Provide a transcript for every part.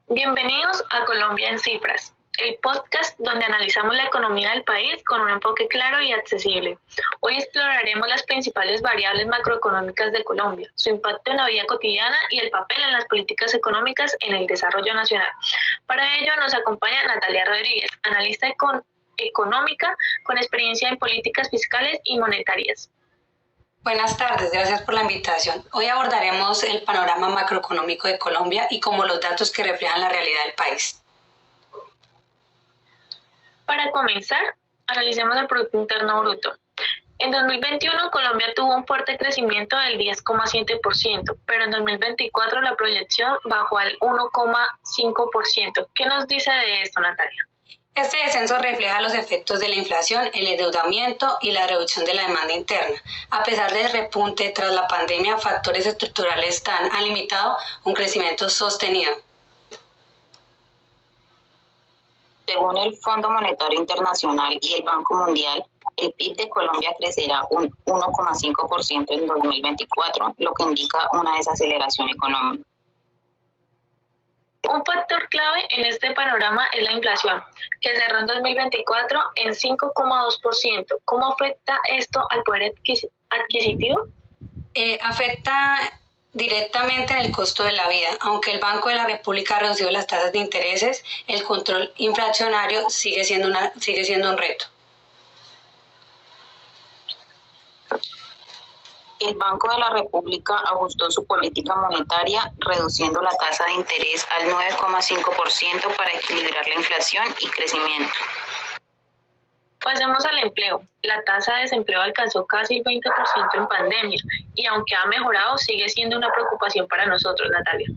Bienvenidos a Colombia en Cifras, el podcast donde analizamos la economía del país con un enfoque claro y accesible. Hoy exploraremos las principales variables macroeconómicas de Colombia, su impacto en la vida cotidiana y el papel en las políticas económicas en el desarrollo nacional. Para ello nos acompaña Natalia Rodríguez, analista económica con experiencia en políticas fiscales y monetarias. Buenas tardes, gracias por la invitación. Hoy abordaremos el panorama macroeconómico de Colombia y como los datos que reflejan la realidad del país. Para comenzar, analicemos el Producto Interno Bruto. En 2021 Colombia tuvo un fuerte crecimiento del 10,7%, pero en 2024 la proyección bajó al 1,5%. ¿Qué nos dice de esto, Natalia? Este descenso refleja los efectos de la inflación, el endeudamiento y la reducción de la demanda interna. A pesar del repunte tras la pandemia, factores estructurales han limitado un crecimiento sostenido. Según el Fondo Monetario Internacional y el Banco Mundial, el PIB de Colombia crecerá un 1,5% en 2024, lo que indica una desaceleración económica. Un factor clave en este panorama es la inflación, que cerró en 2024 en 5,2%. ¿Cómo afecta esto al poder adquisitivo? Afecta directamente en el costo de la vida. Aunque el Banco de la República ha reducido las tasas de intereses, el control inflacionario sigue siendo un reto. El Banco de la República ajustó su política monetaria, reduciendo la tasa de interés al 9,5% para equilibrar la inflación y crecimiento. Pasemos al empleo. La tasa de desempleo alcanzó casi el 20% en pandemia y aunque ha mejorado, sigue siendo una preocupación para nosotros, Natalia.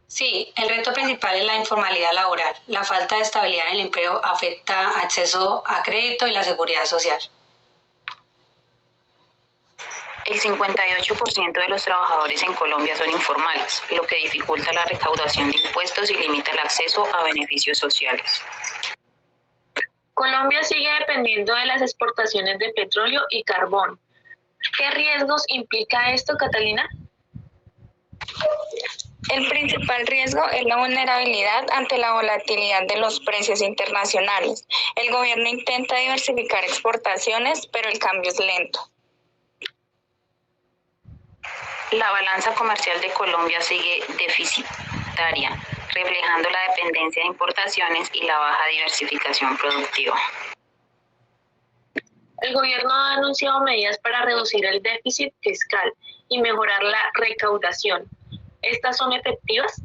Sí, el reto principal es la informalidad laboral. La falta de estabilidad en el empleo afecta acceso a crédito y la seguridad social. El 58% de los trabajadores en Colombia son informales, lo que dificulta la recaudación de impuestos y limita el acceso a beneficios sociales. Colombia sigue dependiendo de las exportaciones de petróleo y carbón. ¿Qué riesgos implica esto, Catalina? El principal riesgo es la vulnerabilidad ante la volatilidad de los precios internacionales. El gobierno intenta diversificar exportaciones, pero el cambio es lento. La balanza comercial de Colombia sigue deficitaria, reflejando la dependencia de importaciones y la baja diversificación productiva. El gobierno ha anunciado medidas para reducir el déficit fiscal y mejorar la recaudación. ¿Estas son efectivas?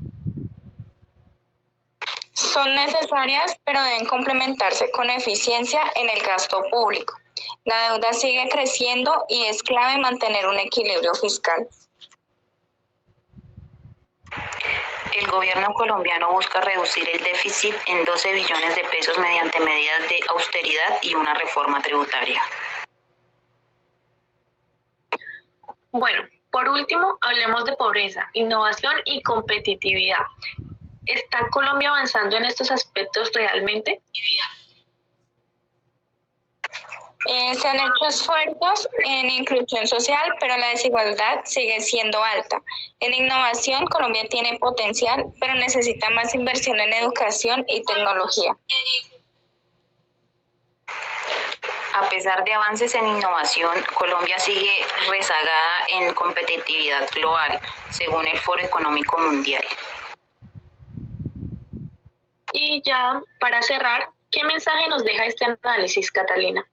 Son necesarias, pero deben complementarse con eficiencia en el gasto público. La deuda sigue creciendo y es clave mantener un equilibrio fiscal. El gobierno colombiano busca reducir el déficit en 12 billones de pesos mediante medidas de austeridad y una reforma tributaria. Bueno, por último, hablemos de pobreza, innovación y competitividad. ¿Está Colombia avanzando en estos aspectos realmente? Se han hecho esfuerzos en inclusión social, pero la desigualdad sigue siendo alta. En innovación, Colombia tiene potencial, pero necesita más inversión en educación y tecnología. A pesar de avances en innovación, Colombia sigue rezagada en competitividad global, según el Foro Económico Mundial. Y ya, para cerrar, ¿qué mensaje nos deja este análisis, Catalina?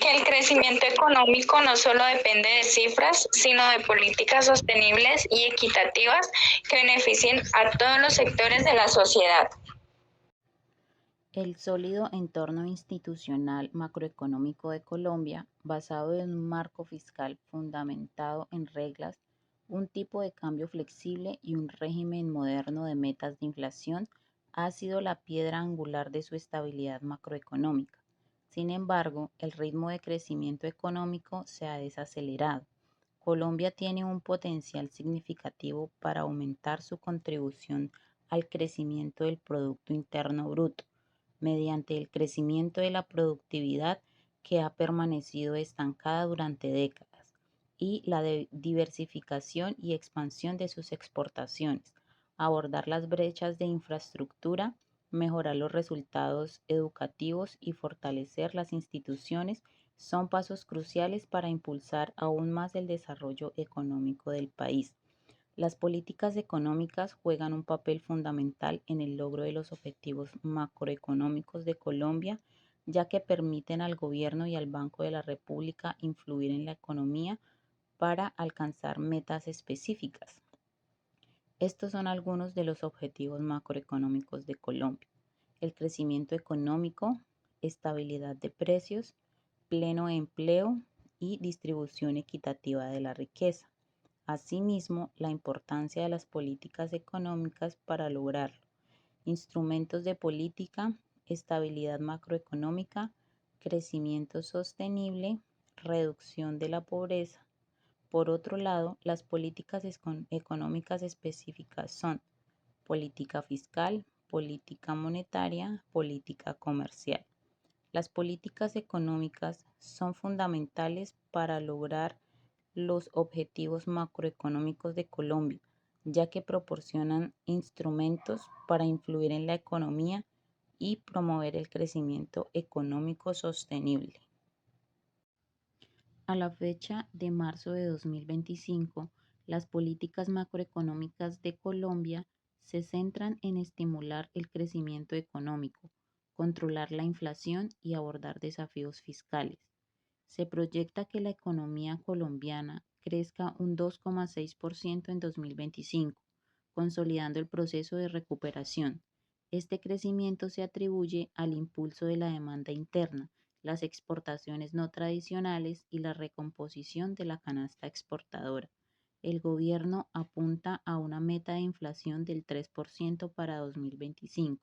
Que el crecimiento económico no solo depende de cifras, sino de políticas sostenibles y equitativas que beneficien a todos los sectores de la sociedad. El sólido entorno institucional macroeconómico de Colombia, basado en un marco fiscal fundamentado en reglas, un tipo de cambio flexible y un régimen moderno de metas de inflación, ha sido la piedra angular de su estabilidad macroeconómica. Sin embargo, el ritmo de crecimiento económico se ha desacelerado. Colombia tiene un potencial significativo para aumentar su contribución al crecimiento del Producto Interno Bruto mediante el crecimiento de la productividad que ha permanecido estancada durante décadas y la diversificación y expansión de sus exportaciones, abordar las brechas de infraestructura, mejorar los resultados educativos y fortalecer las instituciones son pasos cruciales para impulsar aún más el desarrollo económico del país. Las políticas económicas juegan un papel fundamental en el logro de los objetivos macroeconómicos de Colombia, ya que permiten al gobierno y al Banco de la República influir en la economía para alcanzar metas específicas. Estos son algunos de los objetivos macroeconómicos de Colombia: el crecimiento económico, estabilidad de precios, pleno empleo y distribución equitativa de la riqueza. Asimismo, la importancia de las políticas económicas para lograrlo: instrumentos de política, estabilidad macroeconómica, crecimiento sostenible, reducción de la pobreza. Por otro lado, las políticas económicas específicas son política fiscal, política monetaria, política comercial. Las políticas económicas son fundamentales para lograr los objetivos macroeconómicos de Colombia, ya que proporcionan instrumentos para influir en la economía y promover el crecimiento económico sostenible. A la fecha de marzo de 2025, las políticas macroeconómicas de Colombia se centran en estimular el crecimiento económico, controlar la inflación y abordar desafíos fiscales. Se proyecta que la economía colombiana crezca un 2,6% en 2025, consolidando el proceso de recuperación. Este crecimiento se atribuye al impulso de la demanda interna, las exportaciones no tradicionales y la recomposición de la canasta exportadora. El gobierno apunta a una meta de inflación del 3% para 2025,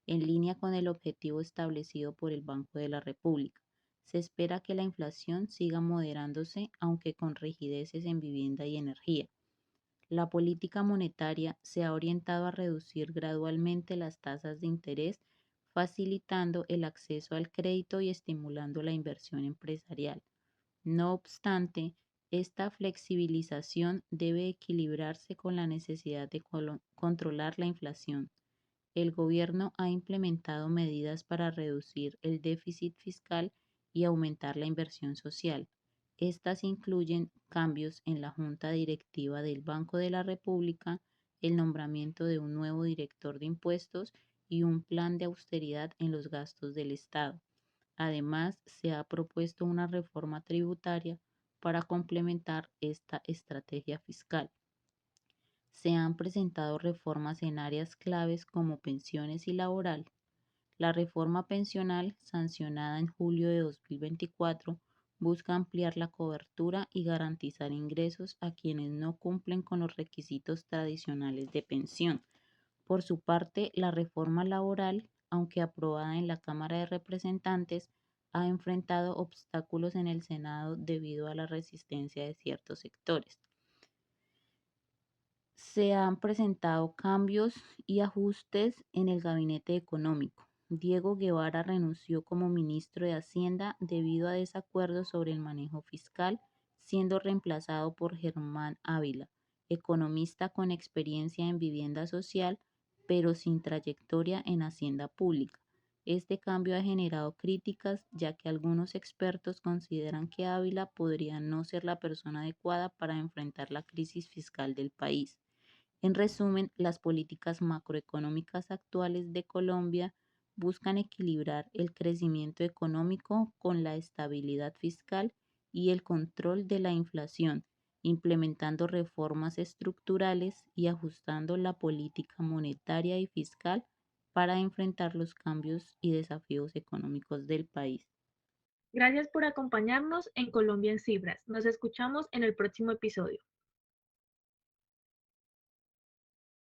en línea con el objetivo establecido por el Banco de la República. Se espera que la inflación siga moderándose, aunque con rigideces en vivienda y energía. La política monetaria se ha orientado a reducir gradualmente las tasas de interés, facilitando el acceso al crédito y estimulando la inversión empresarial. No obstante, esta flexibilización debe equilibrarse con la necesidad de controlar la inflación. El gobierno ha implementado medidas para reducir el déficit fiscal y aumentar la inversión social. Estas incluyen cambios en la junta directiva del Banco de la República, el nombramiento de un nuevo director de impuestos y un plan de austeridad en los gastos del Estado. Además, se ha propuesto una reforma tributaria para complementar esta estrategia fiscal. Se han presentado reformas en áreas claves como pensiones y laboral. La reforma pensional, sancionada en julio de 2024, busca ampliar la cobertura y garantizar ingresos a quienes no cumplen con los requisitos tradicionales de pensión. Por su parte, la reforma laboral, aunque aprobada en la Cámara de Representantes, ha enfrentado obstáculos en el Senado debido a la resistencia de ciertos sectores. Se han presentado cambios y ajustes en el gabinete económico. Diego Guevara renunció como ministro de Hacienda debido a desacuerdos sobre el manejo fiscal, siendo reemplazado por Germán Ávila, economista con experiencia en vivienda social, pero sin trayectoria en hacienda pública. Este cambio ha generado críticas, ya que algunos expertos consideran que Ávila podría no ser la persona adecuada para enfrentar la crisis fiscal del país. En resumen, las políticas macroeconómicas actuales de Colombia buscan equilibrar el crecimiento económico con la estabilidad fiscal y el control de la inflación, implementando reformas estructurales y ajustando la política monetaria y fiscal para enfrentar los cambios y desafíos económicos del país. Gracias por acompañarnos en Colombia en Cifras. Nos escuchamos en el próximo episodio.